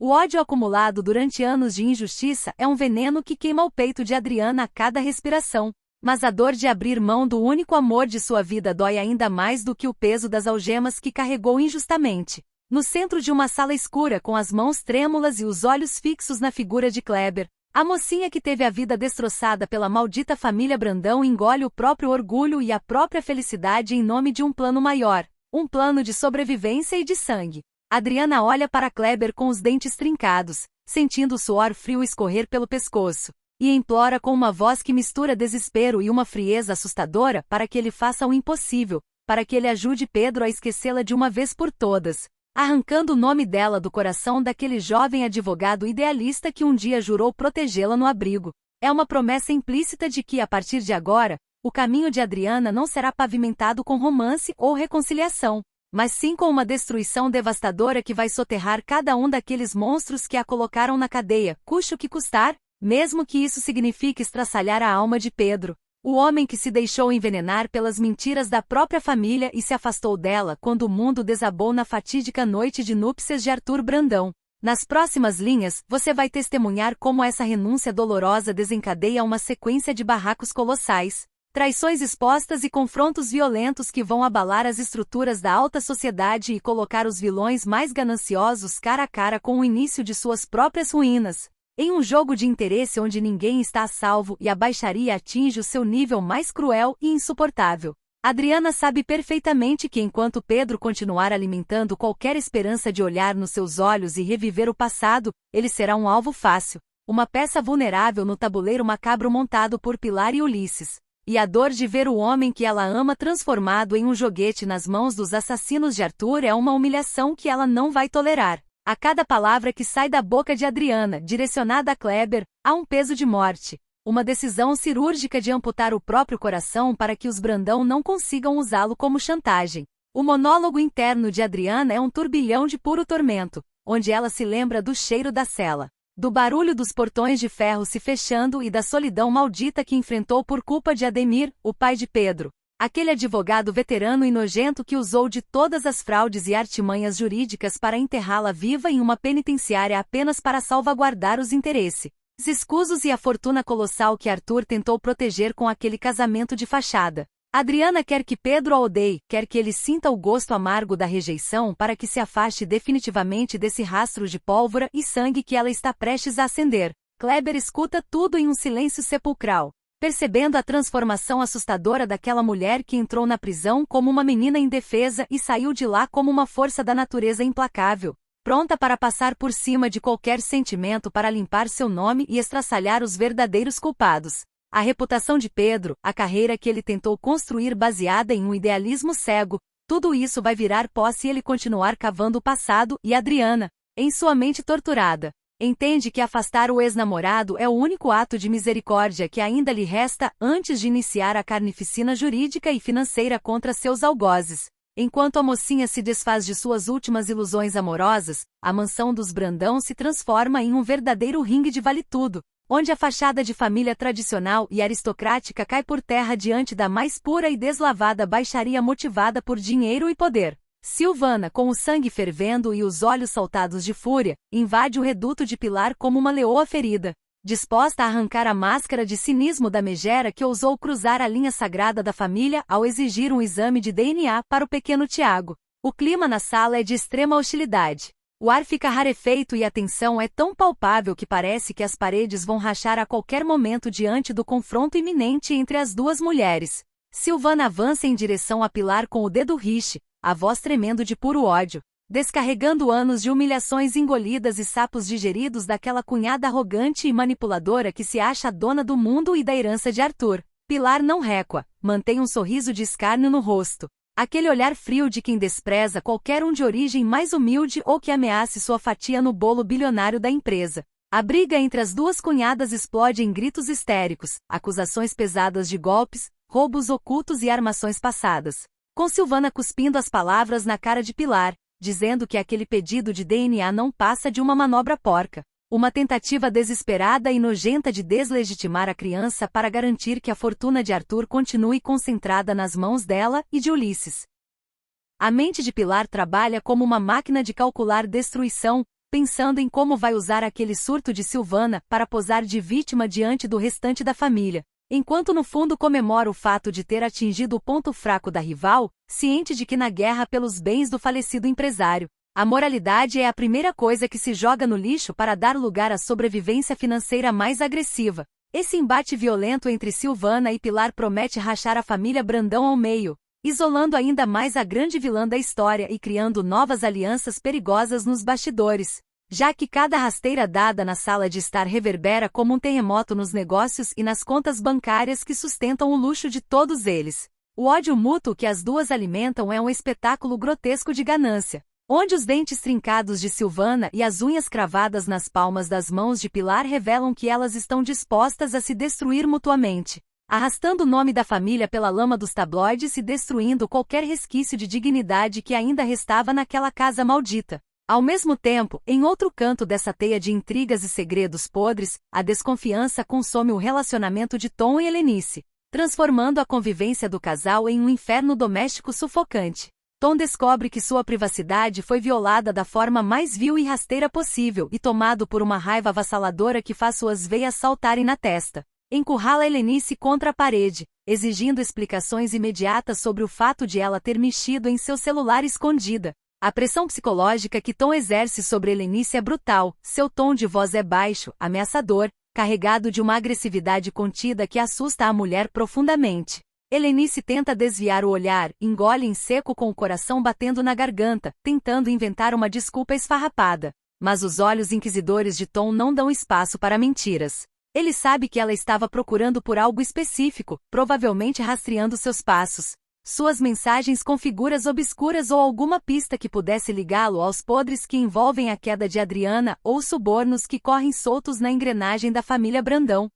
O ódio acumulado durante anos de injustiça é um veneno que queima o peito de Adriana a cada respiração. Mas a dor de abrir mão do único amor de sua vida dói ainda mais do que o peso das algemas que carregou injustamente. No centro de uma sala escura com as mãos trêmulas e os olhos fixos na figura de Kleber, a mocinha que teve a vida destroçada pela maldita família Brandão engole o próprio orgulho e a própria felicidade em nome de um plano maior, um plano de sobrevivência e de sangue. Adriana olha para Kleber com os dentes trincados, sentindo o suor frio escorrer pelo pescoço, e implora com uma voz que mistura desespero e uma frieza assustadora para que ele faça o impossível, para que ele ajude Pedro a esquecê-la de uma vez por todas, arrancando o nome dela do coração daquele jovem advogado idealista que um dia jurou protegê-la no abrigo. É uma promessa implícita de que, a partir de agora, o caminho de Adriana não será pavimentado com romance ou reconciliação, mas sim com uma destruição devastadora que vai soterrar cada um daqueles monstros que a colocaram na cadeia, custe o que custar, mesmo que isso signifique estraçalhar a alma de Pedro, o homem que se deixou envenenar pelas mentiras da própria família e se afastou dela quando o mundo desabou na fatídica noite de núpcias de Arthur Brandão. Nas próximas linhas, você vai testemunhar como essa renúncia dolorosa desencadeia uma sequência de barracos colossais, traições expostas e confrontos violentos que vão abalar as estruturas da alta sociedade e colocar os vilões mais gananciosos cara a cara com o início de suas próprias ruínas, em um jogo de interesse onde ninguém está a salvo e a baixaria atinge o seu nível mais cruel e insuportável. Adriana sabe perfeitamente que enquanto Pedro continuar alimentando qualquer esperança de olhar nos seus olhos e reviver o passado, ele será um alvo fácil, uma peça vulnerável no tabuleiro macabro montado por Pilar e Ulisses. E a dor de ver o homem que ela ama transformado em um joguete nas mãos dos assassinos de Arthur é uma humilhação que ela não vai tolerar. A cada palavra que sai da boca de Adriana, direcionada a Kleber, há um peso de morte. Uma decisão cirúrgica de amputar o próprio coração para que os Brandão não consigam usá-lo como chantagem. O monólogo interno de Adriana é um turbilhão de puro tormento, onde ela se lembra do cheiro da cela, do barulho dos portões de ferro se fechando e da solidão maldita que enfrentou por culpa de Ademir, o pai de Pedro. Aquele advogado veterano e nojento que usou de todas as fraudes e artimanhas jurídicas para enterrá-la viva em uma penitenciária apenas para salvaguardar os interesses escusos e a fortuna colossal que Arthur tentou proteger com aquele casamento de fachada. Adriana quer que Pedro a odeie, quer que ele sinta o gosto amargo da rejeição para que se afaste definitivamente desse rastro de pólvora e sangue que ela está prestes a acender. Kleber escuta tudo em um silêncio sepulcral, percebendo a transformação assustadora daquela mulher que entrou na prisão como uma menina indefesa e saiu de lá como uma força da natureza implacável, pronta para passar por cima de qualquer sentimento para limpar seu nome e estraçalhar os verdadeiros culpados. A reputação de Pedro, a carreira que ele tentou construir baseada em um idealismo cego, tudo isso vai virar pó se ele continuar cavando o passado e Adriana, em sua mente torturada, entende que afastar o ex-namorado é o único ato de misericórdia que ainda lhe resta antes de iniciar a carnificina jurídica e financeira contra seus algozes. Enquanto a mocinha se desfaz de suas últimas ilusões amorosas, a mansão dos Brandão se transforma em um verdadeiro ringue de vale-tudo, onde a fachada de família tradicional e aristocrática cai por terra diante da mais pura e deslavada baixaria motivada por dinheiro e poder. Silvana, com o sangue fervendo e os olhos saltados de fúria, invade o reduto de Pilar como uma leoa ferida, disposta a arrancar a máscara de cinismo da megera que ousou cruzar a linha sagrada da família ao exigir um exame de DNA para o pequeno Tiago. O clima na sala é de extrema hostilidade. O ar fica rarefeito e a tensão é tão palpável que parece que as paredes vão rachar a qualquer momento diante do confronto iminente entre as duas mulheres. Silvana avança em direção a Pilar com o dedo rixe, a voz tremendo de puro ódio, descarregando anos de humilhações engolidas e sapos digeridos daquela cunhada arrogante e manipuladora que se acha dona do mundo e da herança de Arthur. Pilar não recua, mantém um sorriso de escárnio no rosto. Aquele olhar frio de quem despreza qualquer um de origem mais humilde ou que ameace sua fatia no bolo bilionário da empresa. A briga entre as duas cunhadas explode em gritos histéricos, acusações pesadas de golpes, roubos ocultos e armações passadas. Com Silvana cuspindo as palavras na cara de Pilar, dizendo que aquele pedido de DNA não passa de uma manobra porca, uma tentativa desesperada e nojenta de deslegitimar a criança para garantir que a fortuna de Arthur continue concentrada nas mãos dela e de Ulisses. A mente de Pilar trabalha como uma máquina de calcular destruição, pensando em como vai usar aquele surto de Silvana para posar de vítima diante do restante da família, enquanto no fundo comemora o fato de ter atingido o ponto fraco da rival, ciente de que na guerra pelos bens do falecido empresário, a moralidade é a primeira coisa que se joga no lixo para dar lugar à sobrevivência financeira mais agressiva. Esse embate violento entre Silvana e Pilar promete rachar a família Brandão ao meio, isolando ainda mais a grande vilã da história e criando novas alianças perigosas nos bastidores, já que cada rasteira dada na sala de estar reverbera como um terremoto nos negócios e nas contas bancárias que sustentam o luxo de todos eles. O ódio mútuo que as duas alimentam é um espetáculo grotesco de ganância, onde os dentes trincados de Silvana e as unhas cravadas nas palmas das mãos de Pilar revelam que elas estão dispostas a se destruir mutuamente, arrastando o nome da família pela lama dos tabloides e destruindo qualquer resquício de dignidade que ainda restava naquela casa maldita. Ao mesmo tempo, em outro canto dessa teia de intrigas e segredos podres, a desconfiança consome o relacionamento de Tom e Helenice, transformando a convivência do casal em um inferno doméstico sufocante. Tom descobre que sua privacidade foi violada da forma mais vil e rasteira possível e, tomado por uma raiva avassaladora que faz suas veias saltarem na testa, encurrala Helenice contra a parede, exigindo explicações imediatas sobre o fato de ela ter mexido em seu celular escondida. A pressão psicológica que Tom exerce sobre Helenice é brutal, seu tom de voz é baixo, ameaçador, carregado de uma agressividade contida que assusta a mulher profundamente. Helenice tenta desviar o olhar, engole em seco com o coração batendo na garganta, tentando inventar uma desculpa esfarrapada. Mas os olhos inquisidores de Tom não dão espaço para mentiras. Ele sabe que ela estava procurando por algo específico, provavelmente rastreando seus passos, suas mensagens com figuras obscuras ou alguma pista que pudesse ligá-lo aos podres que envolvem a queda de Adriana ou subornos que correm soltos na engrenagem da família Brandão.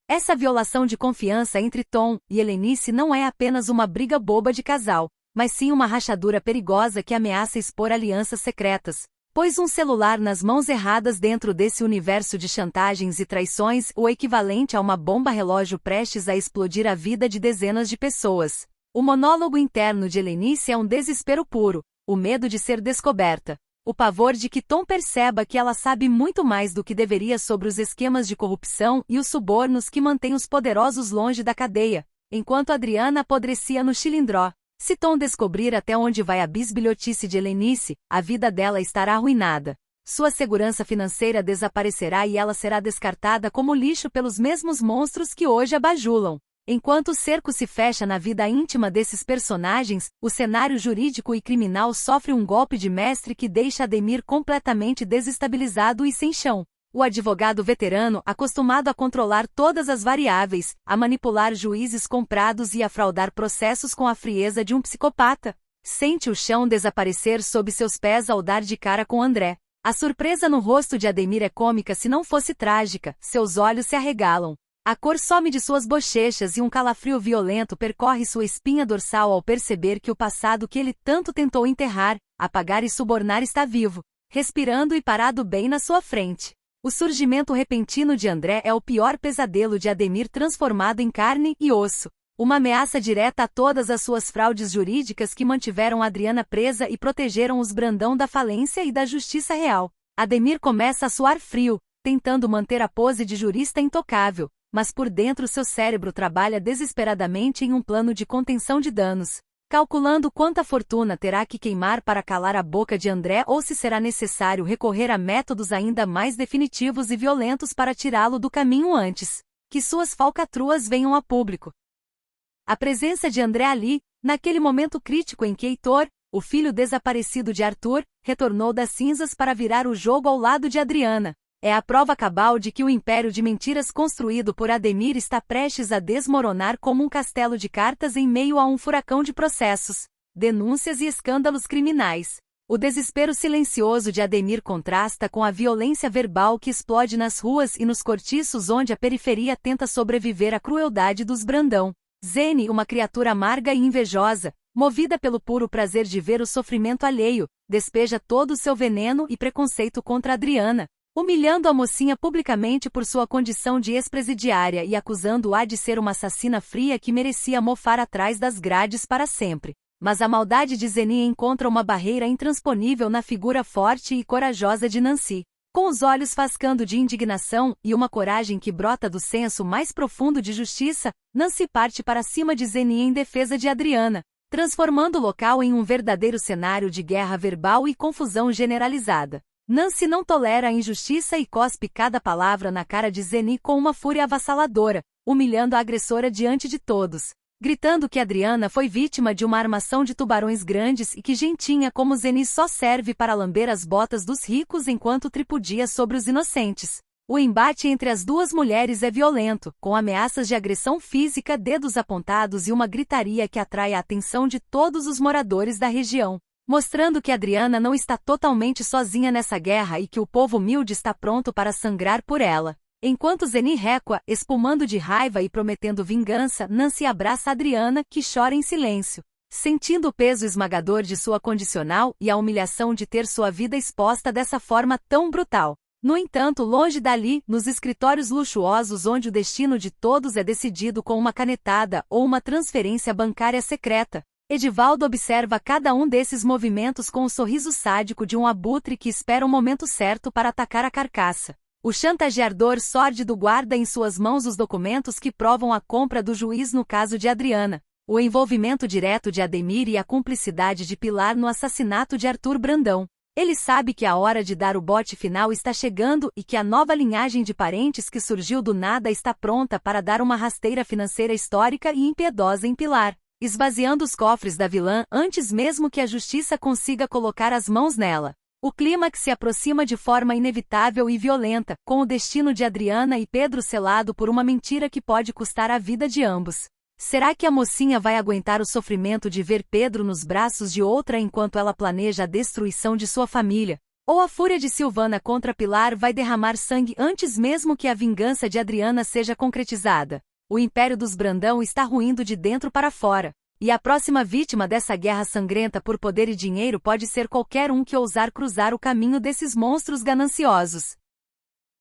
Essa violação de confiança entre Tom e Helenice não é apenas uma briga boba de casal, mas sim uma rachadura perigosa que ameaça expor alianças secretas, pois um celular nas mãos erradas dentro desse universo de chantagens e traições, o equivalente a uma bomba relógio prestes a explodir a vida de dezenas de pessoas. O monólogo interno de Helenice é um desespero puro, o medo de ser descoberta, o pavor de que Tom perceba que ela sabe muito mais do que deveria sobre os esquemas de corrupção e os subornos que mantêm os poderosos longe da cadeia, enquanto Adriana apodrecia no chilindró. Se Tom descobrir até onde vai a bisbilhotice de Helenice, a vida dela estará arruinada. Sua segurança financeira desaparecerá e ela será descartada como lixo pelos mesmos monstros que hoje a bajulam. Enquanto o cerco se fecha na vida íntima desses personagens, o cenário jurídico e criminal sofre um golpe de mestre que deixa Ademir completamente desestabilizado e sem chão. O advogado veterano, acostumado a controlar todas as variáveis, a manipular juízes comprados e a fraudar processos com a frieza de um psicopata, sente o chão desaparecer sob seus pés ao dar de cara com André. A surpresa no rosto de Ademir é cômica se não fosse trágica, seus olhos se arregalam. A cor some de suas bochechas e um calafrio violento percorre sua espinha dorsal ao perceber que o passado que ele tanto tentou enterrar, apagar e subornar está vivo, respirando e parado bem na sua frente. O surgimento repentino de André é o pior pesadelo de Ademir transformado em carne e osso. Uma ameaça direta a todas as suas fraudes jurídicas que mantiveram Adriana presa e protegeram os Brandão da falência e da justiça real. Ademir começa a suar frio, tentando manter a pose de jurista intocável, mas por dentro seu cérebro trabalha desesperadamente em um plano de contenção de danos, calculando quanta fortuna terá que queimar para calar a boca de André ou se será necessário recorrer a métodos ainda mais definitivos e violentos para tirá-lo do caminho antes que suas falcatruas venham a público. A presença de André ali, naquele momento crítico em que Heitor, o filho desaparecido de Arthur, retornou das cinzas para virar o jogo ao lado de Adriana, é a prova cabal de que o império de mentiras construído por Ademir está prestes a desmoronar como um castelo de cartas em meio a um furacão de processos, denúncias e escândalos criminais. O desespero silencioso de Ademir contrasta com a violência verbal que explode nas ruas e nos cortiços onde a periferia tenta sobreviver à crueldade dos Brandão. Zene, uma criatura amarga e invejosa, movida pelo puro prazer de ver o sofrimento alheio, despeja todo o seu veneno e preconceito contra Adriana, humilhando a mocinha publicamente por sua condição de ex-presidiária e acusando-a de ser uma assassina fria que merecia mofar atrás das grades para sempre. Mas a maldade de Zeni encontra uma barreira intransponível na figura forte e corajosa de Nancy. Com os olhos fascando de indignação e uma coragem que brota do senso mais profundo de justiça, Nancy parte para cima de Zeni em defesa de Adriana, transformando o local em um verdadeiro cenário de guerra verbal e confusão generalizada. Nancy não tolera a injustiça e cospe cada palavra na cara de Zeni com uma fúria avassaladora, humilhando a agressora diante de todos, gritando que Adriana foi vítima de uma armação de tubarões grandes e que gentinha como Zeni só serve para lamber as botas dos ricos enquanto tripudia sobre os inocentes. O embate entre as duas mulheres é violento, com ameaças de agressão física, dedos apontados e uma gritaria que atrai a atenção de todos os moradores da região, mostrando que Adriana não está totalmente sozinha nessa guerra e que o povo humilde está pronto para sangrar por ela. Enquanto Zeni recua, espumando de raiva e prometendo vingança, Nancy abraça Adriana, que chora em silêncio, sentindo o peso esmagador de sua condicional e a humilhação de ter sua vida exposta dessa forma tão brutal. No entanto, longe dali, nos escritórios luxuosos onde o destino de todos é decidido com uma canetada ou uma transferência bancária secreta, Edivaldo observa cada um desses movimentos com o sorriso sádico de um abutre que espera o momento certo para atacar a carcaça. O chantageador sórdido guarda em suas mãos os documentos que provam a compra do juiz no caso de Adriana, o envolvimento direto de Ademir e a cumplicidade de Pilar no assassinato de Arthur Brandão. Ele sabe que a hora de dar o bote final está chegando e que a nova linhagem de parentes que surgiu do nada está pronta para dar uma rasteira financeira histórica e impiedosa em Pilar, esvaziando os cofres da vilã antes mesmo que a justiça consiga colocar as mãos nela. O clímax se aproxima de forma inevitável e violenta, com o destino de Adriana e Pedro selado por uma mentira que pode custar a vida de ambos. Será que a mocinha vai aguentar o sofrimento de ver Pedro nos braços de outra enquanto ela planeja a destruição de sua família? Ou a fúria de Silvana contra Pilar vai derramar sangue antes mesmo que a vingança de Adriana seja concretizada? O Império dos Brandão está ruindo de dentro para fora. E a próxima vítima dessa guerra sangrenta por poder e dinheiro pode ser qualquer um que ousar cruzar o caminho desses monstros gananciosos.